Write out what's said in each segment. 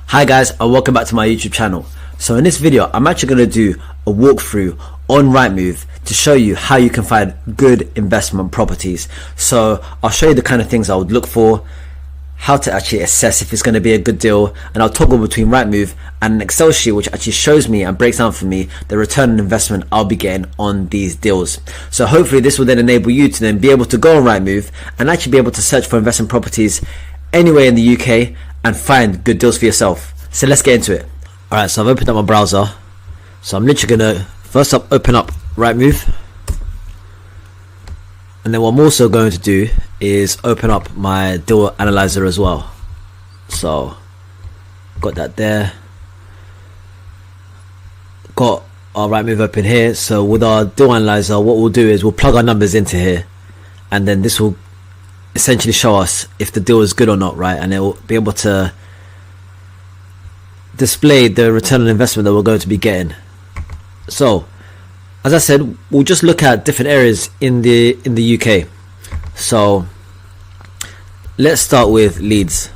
Hi guys, and welcome back to my YouTube channel. So in this video I'm actually going to do a walkthrough on Rightmove to show you how you can find good investment properties. So I'll show you the kind of things I would look for, how to actually assess if it's going to be a good deal, and I'll toggle between Rightmove and an Excel sheet which actually shows me and breaks down for me the return on investment I'll be getting on these deals. So hopefully this will then enable you to then be able to go on Rightmove and actually be able to search for investment properties anywhere in the UK and find good deals for yourself. So let's get into it. Alright, so I've opened up my browser. So I'm literally gonna first up open up Rightmove, and then what I'm also going to do is open up my deal analyzer as well. So got that there, got our Rightmove open here. So with our deal analyzer, what we'll do is we'll plug our numbers into here, and then this will essentially show us if the deal is good or not, right? And it will be able to display the return on investment that we're going to be getting. So as I said, we'll just look at different areas in the UK. So let's start with Leeds,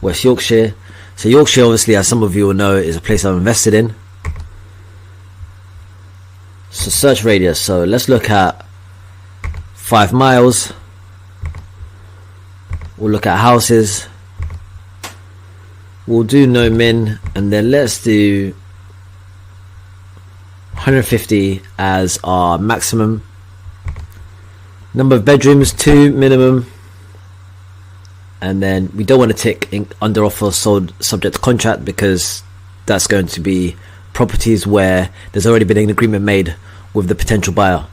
West Yorkshire. So Yorkshire, obviously, as some of you will know, is a place I've invested in. So search radius, so let's look at 5 miles. We'll look at houses. We'll do no min, and then let's do 150 as our maximum. Number of bedrooms, 2 minimum. And then we don't want to tick under offer sold subject to contract, because that's going to be properties where there's already been an agreement made with the potential buyer.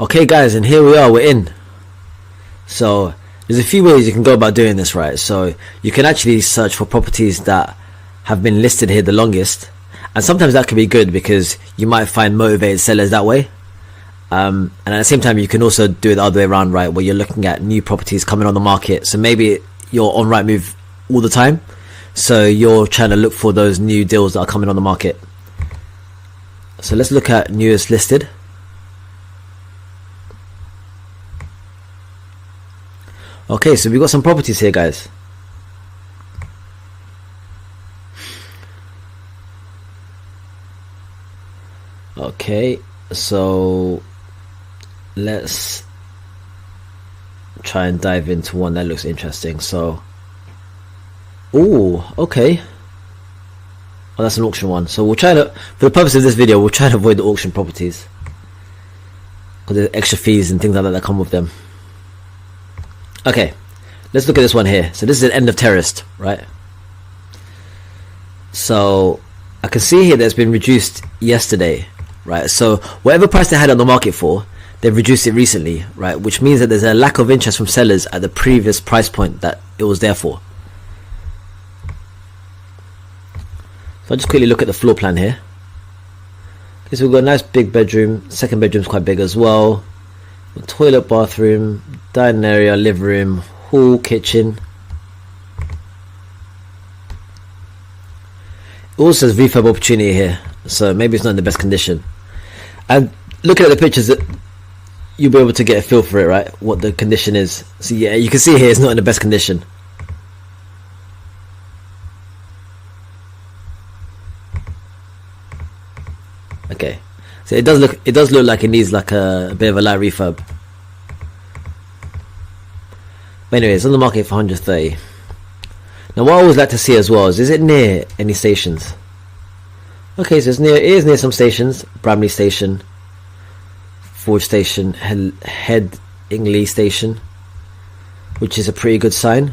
Okay guys, and here we are, we're in. So there's a few ways you can go about doing this, right? So you can actually search for properties that have been listed here the longest, and sometimes that can be good because you might find motivated sellers that way. And at the same time you can also do it the other way around, right, where you're looking at new properties coming on the market. So maybe you're on Rightmove all the time, so you're trying to look for those new deals that are coming on the market. So let's look at newest listed. Okay, so we've got some properties here, guys. Okay, so let's try and dive into one that looks interesting. So, oh, okay. Oh, that's an auction one. So we'll try to, for the purpose of this video, we'll try to avoid the auction properties because there's extra fees and things like that that come with them. Okay, let's look at this one here. So this is an end of terraced, right? So I can see here that's been reduced yesterday, right? So whatever price they had on the market for, they've reduced it recently, right? Which means that there's a lack of interest from sellers at the previous price point that it was there for. So I'll just quickly look at the floor plan here. Okay, so we've got a nice big bedroom. Second bedroom's quite big as well. Toilet, bathroom, dining area, living room, hall, kitchen. It also says refurb opportunity here, so maybe it's not in the best condition. And looking at the pictures, you'll be able to get a feel for it, right? What the condition is. So yeah, you can see here it's not in the best condition. Okay. So it does look like it needs like a bit of a light refurb. But anyway, it's on the market for 130. Now what I always like to see as well is it near any stations? Okay, so it is near some stations. Bramley Station, Forge Station, Headingley Station, which is a pretty good sign.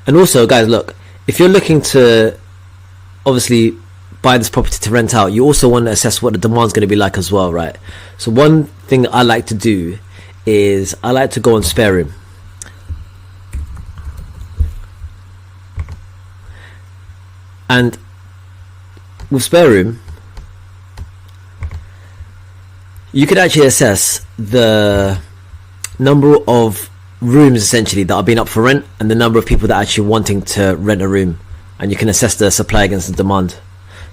And also guys, look, if you're looking to obviously buy this property to rent out, you also want to assess what the demand's going to be like as well, right? So one thing that I like to do is I like to go on spare room. And with spare room, you could actually assess the number of rooms essentially that are being up for rent and the number of people that are actually wanting to rent a room, and you can assess the supply against the demand.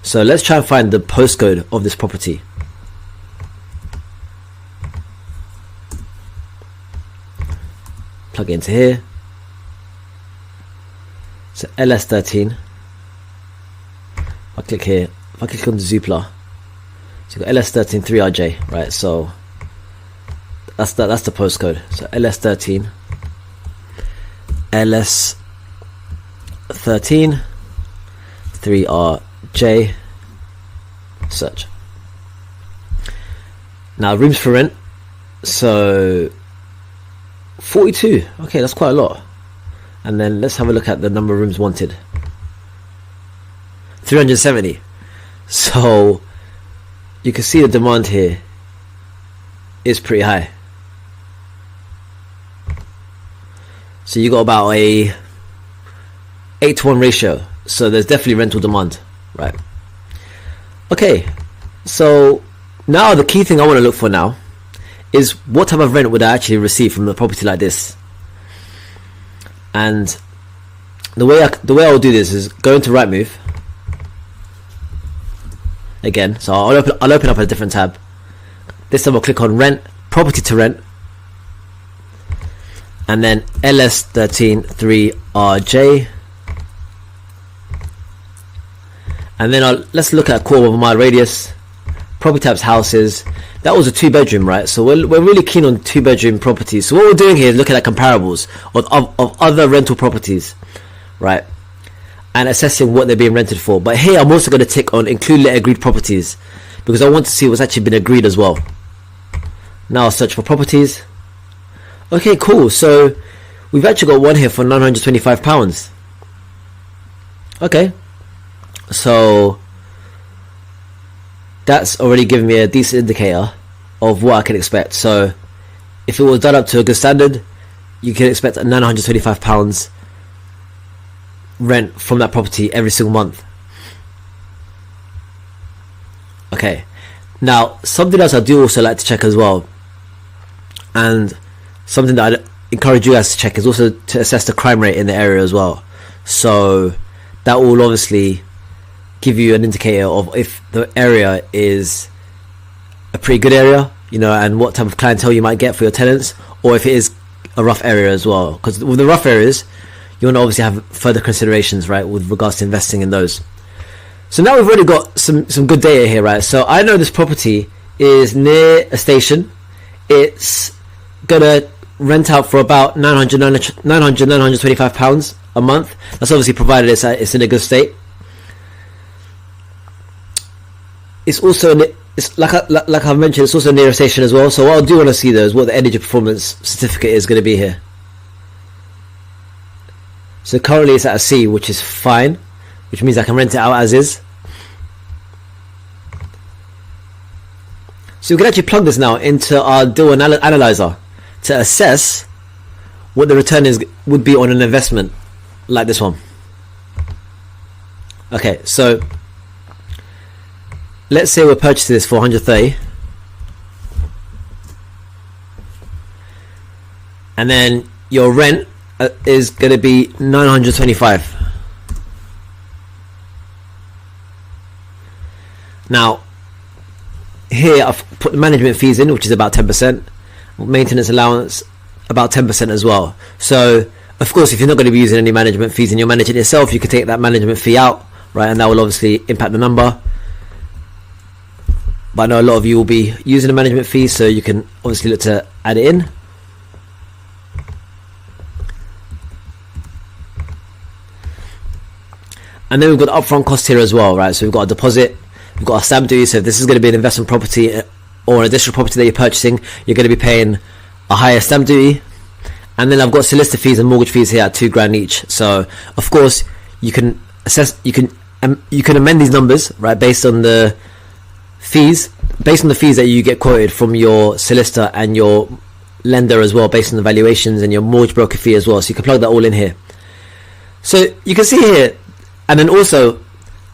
So let's try and find the postcode of this property. Plug it into here. So LS13. If I click here, if I click on the Zoopla, so you've got LS13 3RJ, right? So that's the postcode. So LS13 3RJ, search. Now rooms for rent, so 42. Okay, that's quite a lot. And then let's have a look at the number of rooms wanted. 370. So you can see the demand here is pretty high. So you got about a 8-to-1 ratio. So there's definitely rental demand, right? Okay, so now the key thing I want to look for now is what type of rent would I actually receive from a property like this. And the way I'll do this is go into Rightmove again. So I'll open up a different tab. This time I'll click on rent, property to rent, and then LS13 3RJ, and then let's look at a quarter of a mile radius. Property types houses. That was a 2-bedroom, right? So we're really keen on 2-bedroom properties. So what we're doing here is looking at comparables of other rental properties, right? And assessing what they're being rented for. But here I'm also going to tick on include let agreed properties, because I want to see what's actually been agreed as well. Now I'll search for properties. Okay, cool. So we've actually got one here for £925. Okay, so that's already given me a decent indicator of what I can expect. So if it was done up to a good standard, you can expect £925 rent from that property every single month. Okay, now something else I do also like to check as well, and something that I'd encourage you guys to check, is also to assess the crime rate in the area as well. So that will obviously give you an indicator of if the area is a pretty good area, you know, and what type of clientele you might get for your tenants, or if it is a rough area as well. Because with the rough areas, you want to obviously have further considerations, right, with regards to investing in those. So now we've already got some good data here, right? So I know this property is near a station. It's gonna rent out for about £925 a month. That's obviously provided it's in a good state. It's also, it's like I've mentioned, it's also near a station as well. So what I do want to see though is what the energy performance certificate is going to be here. So currently it's at a C, which is fine, which means I can rent it out as is. So we can actually plug this now into our deal analyzer to assess what the return would be on an investment like this one. Okay, so let's say we're purchasing this for 130, and then your rent is going to be 925. Now here I've put the management fees in, which is about 10%, maintenance allowance about 10% as well. So of course, if you're not going to be using any management fees and you're managing it yourself, you can take that management fee out, right, and that will obviously impact the number. But I know a lot of you will be using the management fee, so you can obviously look to add it in. And then we've got the upfront cost here as well, right? So we've got a deposit, we've got a stamp duty. So if this is going to be an investment property or an additional property that you're purchasing, you're going to be paying a higher stamp duty. And then I've got solicitor fees and mortgage fees here at £2,000 each. So of course you can assess, you can amend these numbers, right, based on the fees that you get quoted from your solicitor and your lender as well, based on the valuations and your mortgage broker fee as well. So you can plug that all in here. So you can see here, and then also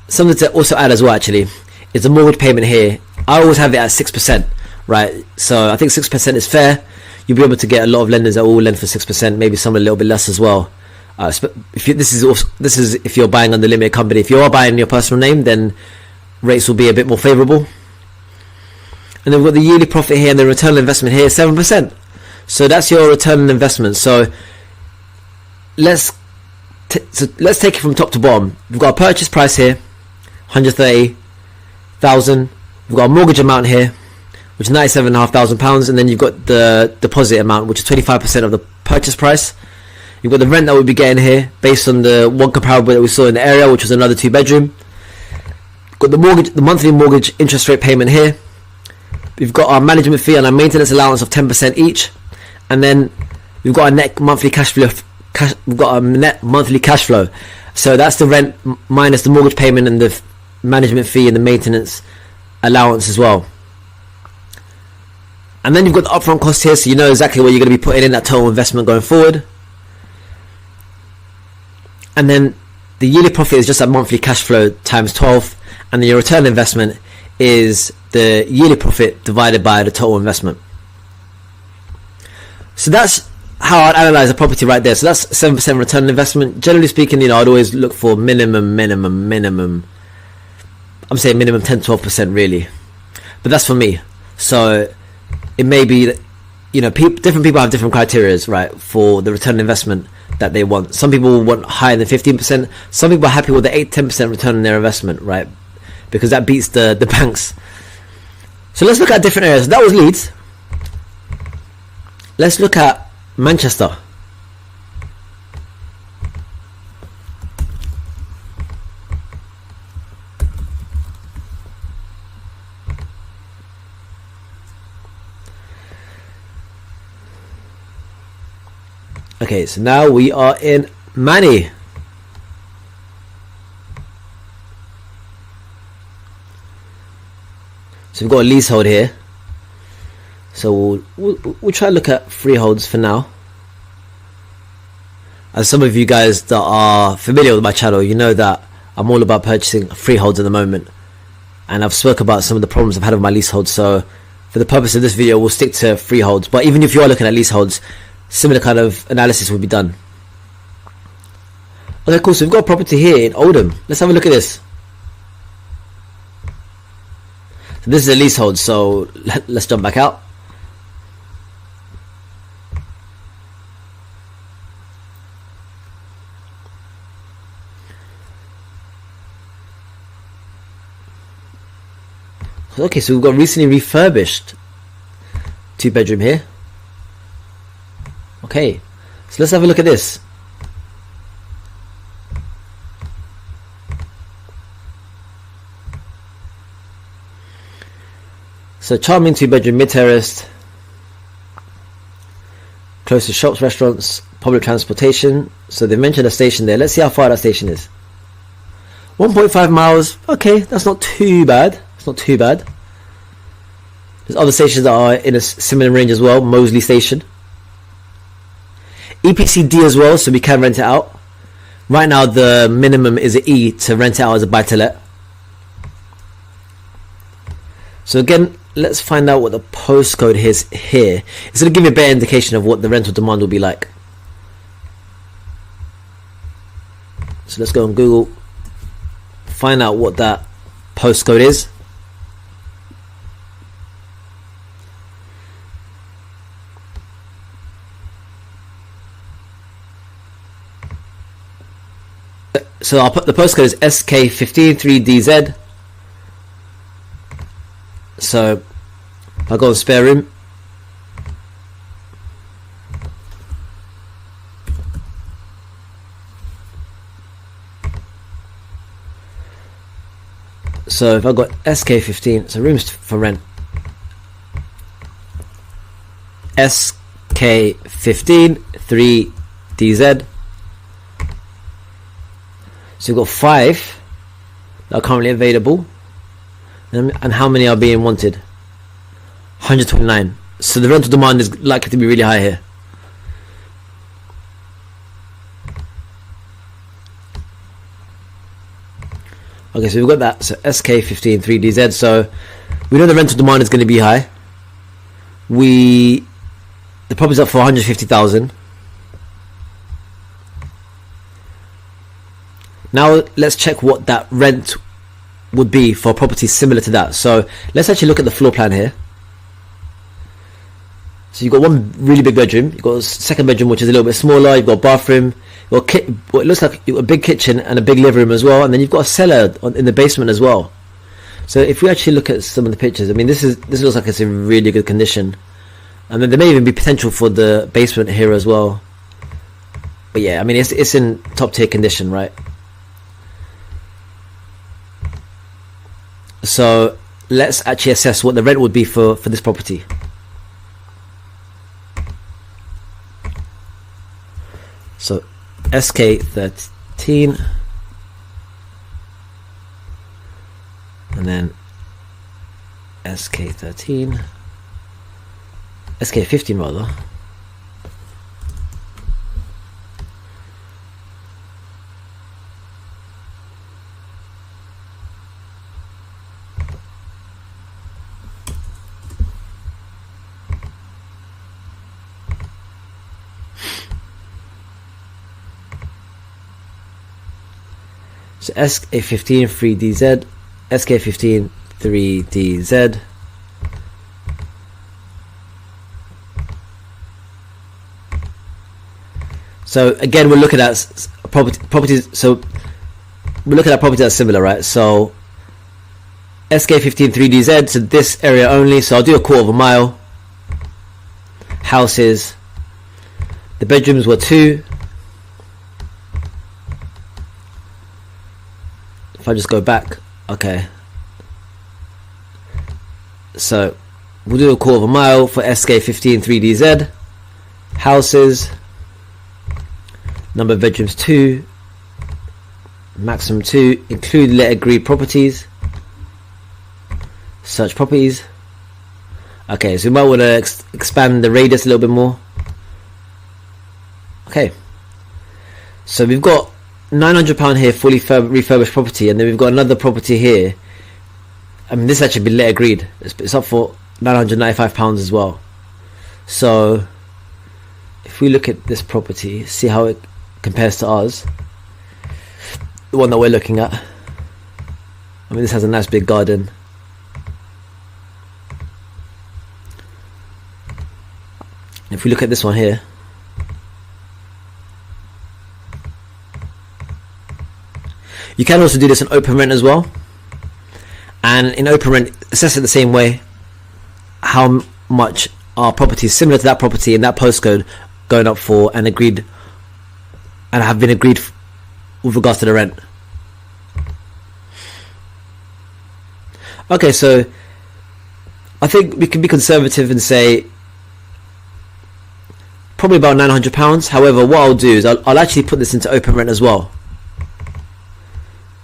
something to also add as well actually is the mortgage payment here. I always have it at 6%, right? So I think 6% is fair. You'll be able to get a lot of lenders that will lend for 6%, maybe some a little bit less as well. This is if you're buying under limited company. If you are buying in your personal name, then rates will be a bit more favourable. And then we've got the yearly profit here, and the return on investment here is 7%. So that's your return on investment. So let's so let's take it from top to bottom. We've got a purchase price here, 130,000. We've got a mortgage amount here, which is £97,500, and then you've got the deposit amount, which is 25% of the purchase price. You've got the rent that we'll be getting here, based on the one comparable that we saw in the area, which was another 2-bedroom. Got the mortgage, the monthly mortgage interest rate payment here. We've got our management fee and our maintenance allowance of 10% each, and then we've got a net monthly cash flow. We've got a net monthly cash flow, so that's the rent minus the mortgage payment and the management fee and the maintenance allowance as well. And then you've got the upfront cost here, so you know exactly what you're going to be putting in that total investment going forward. And then the yearly profit is just that monthly cash flow times 12, and then your return on investment is the yearly profit divided by the total investment. So that's how I'd analyze a property right there. So that's 7% return on investment. Generally speaking, you know, I'd always look for minimum. I'm saying minimum 10-12% really, but that's for me. So it may be that, you know, different people have different criterias, right, for the return on investment that they want. Some people want higher than 15%. Some people are happy with the 8-10% return on their investment, right, because that beats the banks. So let's look at different areas. That was Leeds. Let's look at Manchester. Okay, so now we are in Manny. So we've got a leasehold here. So we'll try to look at freeholds for now. As some of you guys that are familiar with my channel, you know that I'm all about purchasing freeholds at the moment, and I've spoke about some of the problems I've had with my leaseholds. So for the purpose of this video, we'll stick to freeholds, but even if you are looking at leaseholds, similar kind of analysis will be done. Okay, cool. So we've got a property here in Oldham. Let's have a look at this. So this is a leasehold, so let's jump back out. Okay, so we've got recently refurbished 2-bedroom here. Okay, so let's have a look at this. So charming 2-bedroom, mid-terraced, close to shops, restaurants, public transportation. So they mentioned a station there. Let's see how far that station is. 1.5 miles. Okay, that's not too bad. It's not too bad. There's other stations that are in a similar range as well. Moseley Station. EPC-D as well, so we can rent it out. Right now the minimum is an E to rent it out as a buy-to-let. So again, let's find out what the postcode is here. It's going to give you a better indication of what the rental demand will be like. So let's go on Google, find out what that postcode is. So I'll put the postcode is SK153DZ. So I'll go on spare room. So if I've got SK15, so rooms for rent. SK15 3DZ. So we've got 5 that are currently available, and how many are being wanted? 129. So the rental demand is likely to be really high here. Okay, so we've got that. So SK15 3DZ. So we know the rental demand is going to be high. The property's up for 150,000. Now let's check what that rent would be for a property similar to that. So let's actually look at the floor plan here. So you've got one really big bedroom, you've got a second bedroom which is a little bit smaller, you've got a bathroom, you've got what it looks like a big kitchen and a big living room as well, and then you've got a cellar in the basement as well. So if we actually look at some of the pictures, I mean, this looks like it's in really good condition, and then there may even be potential for the basement here as well. But yeah, I mean, it's in top tier condition, right? So let's actually assess what the rent would be for this property. So SK13, and then SK13, SK15 rather. So SK15 3DZ, SK15 3DZ. So again, we're looking at properties. So we're looking at properties that are similar, right? So SK15 3DZ, so this area only. So I'll do a quarter of a mile. Houses. The bedrooms were 2. If I just go back, okay. So we'll do a quarter of a mile for SK15 3DZ. Houses. Number of bedrooms 2. Maximum 2. Include let agreed properties. Search properties. Okay, so we might want to expand the radius a little bit more. Okay. So we've got £900 here, fully refurbished property, and then we've got another property here. I mean, this actually been let agreed. It's up for £995 as well. So if we look at this property, see how it compares to ours, the one that we're looking at. I mean, this has a nice big garden. If we look at this one here, you can also do this in open rent as well, and in open rent assess it the same way. How much are properties similar to that property in that postcode going up for and agreed and have been agreed with regards to the rent. Okay, so I think we can be conservative and say probably about £900. However, what I'll do is I'll actually put this into open rent as well.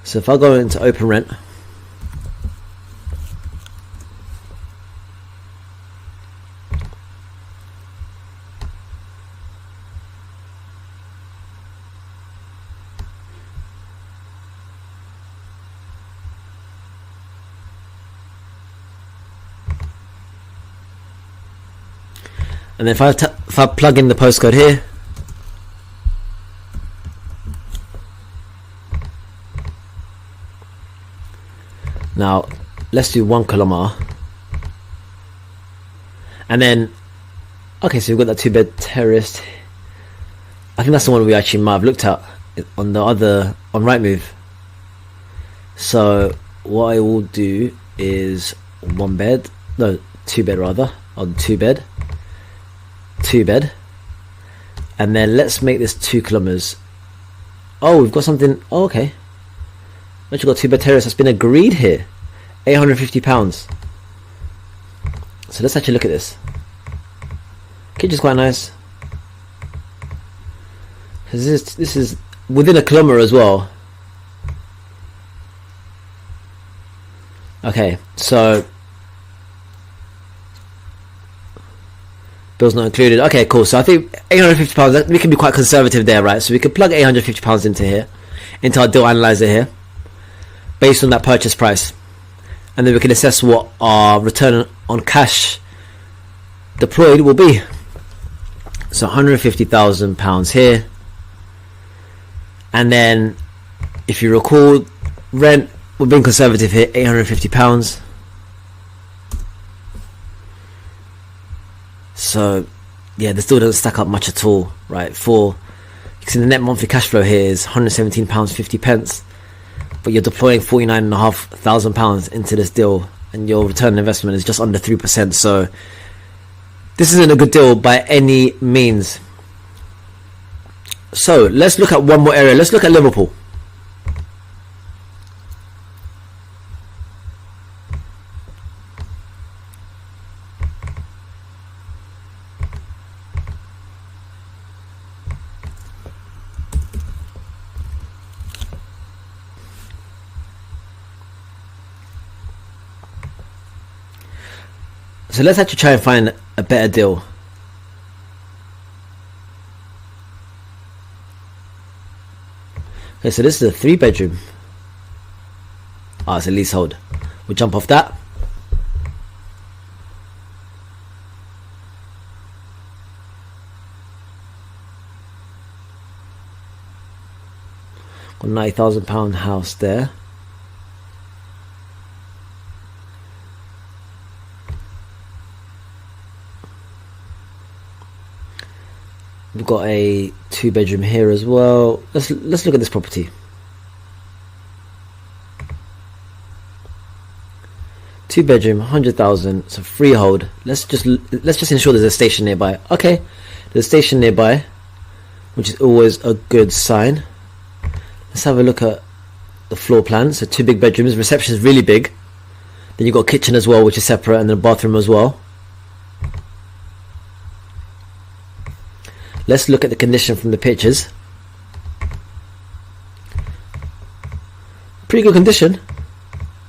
So if I go into open rent, and then if I plug in the postcode here, now let's do 1 kilometer, and then okay, so we've got that 2-bed terrace. I think that's the one we actually might have looked at on Rightmove. So what I will do is 2-bed rather, on 2-bed, and then let's make this 2 kilometers. Oh, we've got something. Oh, okay. We've got 2-bed terrace that's been agreed here, £850. So let's actually look at this. Kitchen's quite nice. This is within a kilometer as well. Okay, so bills not included. Okay, cool. So I think £850, we can be quite conservative there, right? So we could plug £850 into here, into our deal analyzer here, based on that purchase price, and then we can assess what our return on cash deployed will be. So £150,000 here, and then if you recall, rent, we're being conservative here, £850. So yeah, this deal doesn't stack up much at all, right? You can see the net monthly cash flow here is £117.50, but you're deploying £49,500 into this deal, and your return on investment is just under 3%. So this isn't a good deal by any means. So let's look at one more area. Let's look at Liverpool. So let's actually try and find a better deal. Okay, so this is a 3-bedroom. It's a leasehold. We'll jump off that. Got £90,000 house there. We've got a 2-bedroom here as well. Let's look at this property. 2-bedroom, 100,000. So freehold. Let's just ensure there's a station nearby. Okay, there's a station nearby, which is always a good sign. Let's have a look at the floor plan. So 2 big bedrooms. Reception is really big. Then you've got a kitchen as well, which is separate, and then a bathroom as well. Let's look at the condition from the pictures. Pretty good condition.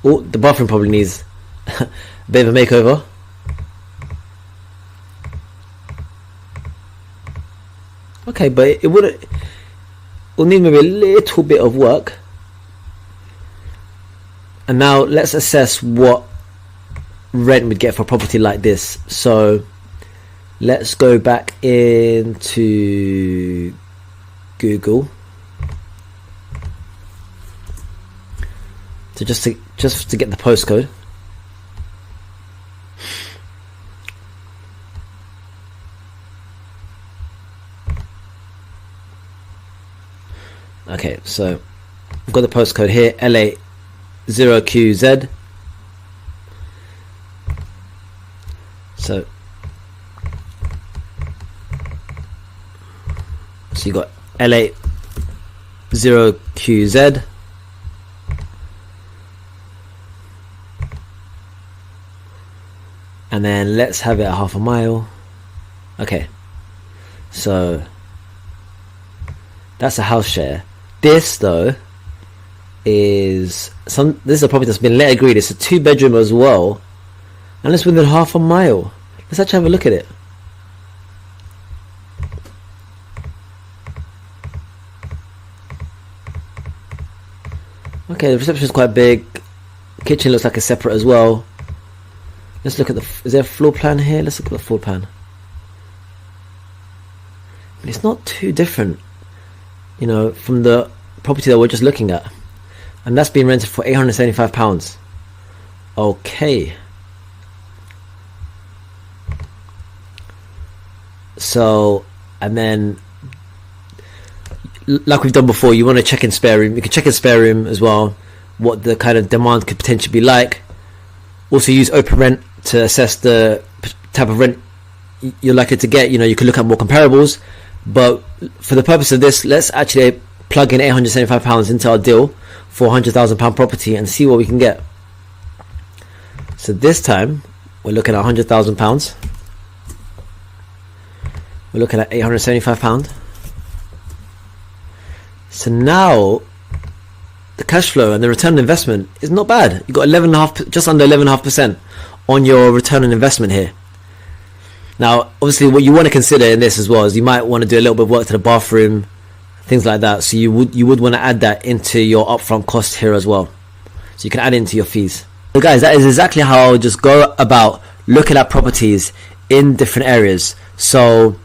Oh, the bathroom probably needs a bit of a makeover. Okay, but it will need maybe a little bit of work. And now let's assess what rent we'd get for a property like this. So let's go back into Google. So just to get the postcode. Okay, so I've got the postcode here, LA 0QZ. So you got LA 0QZ. And then let's have it at half a mile. Okay, so that's a house share. This though is this is a property that's been let agreed. It's a 2-bedroom as well, and it's within half a mile. Let's actually have a look at it. Okay, the reception is quite big. Kitchen looks like it's separate as well. Let's look at is there a floor plan here? Let's look at the floor plan. It's not too different, you know, from the property that we're just looking at, and that's being rented for £875. Okay, so, and then like we've done before, you want to check in spare room. You can check in spare room as well, what the kind of demand could potentially be like. Also use open rent to assess the type of rent you're likely to get. You know, you can look at more comparables, but for the purpose of this, let's actually plug in £875 into our deal for £100,000 property and see what we can get. So this time we're looking at £100,000. We're looking at £875. So now the cash flow and the return on investment is not bad. You got 11.5, just under 11.5% on your return on investment here. Now, obviously, what you want to consider in this as well is you might want to do a little bit of work to the bathroom, things like that. So you would want to add that into your upfront cost here as well. So you can add it into your fees. So guys, that is exactly how I'll just go about looking at properties in different areas. So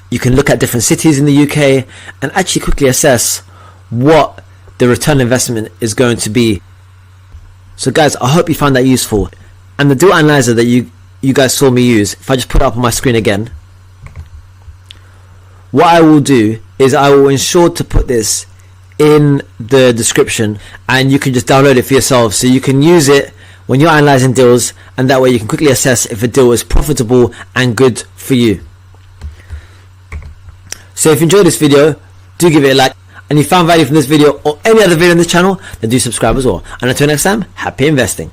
you can look at different cities in the UK and actually quickly assess what the return on investment is going to be. So guys, I hope you found that useful. And the deal analyzer that you you guys saw me use, if I just put it up on my screen again, what I will do is I will ensure to put this in the description, and you can just download it for yourself so you can use it when you're analyzing deals, and that way you can quickly assess if a deal is profitable and good for you. So if you enjoyed this video, do give it a like, and you found value from this video or any other video on this channel, then do subscribe as well. And until next time, happy investing.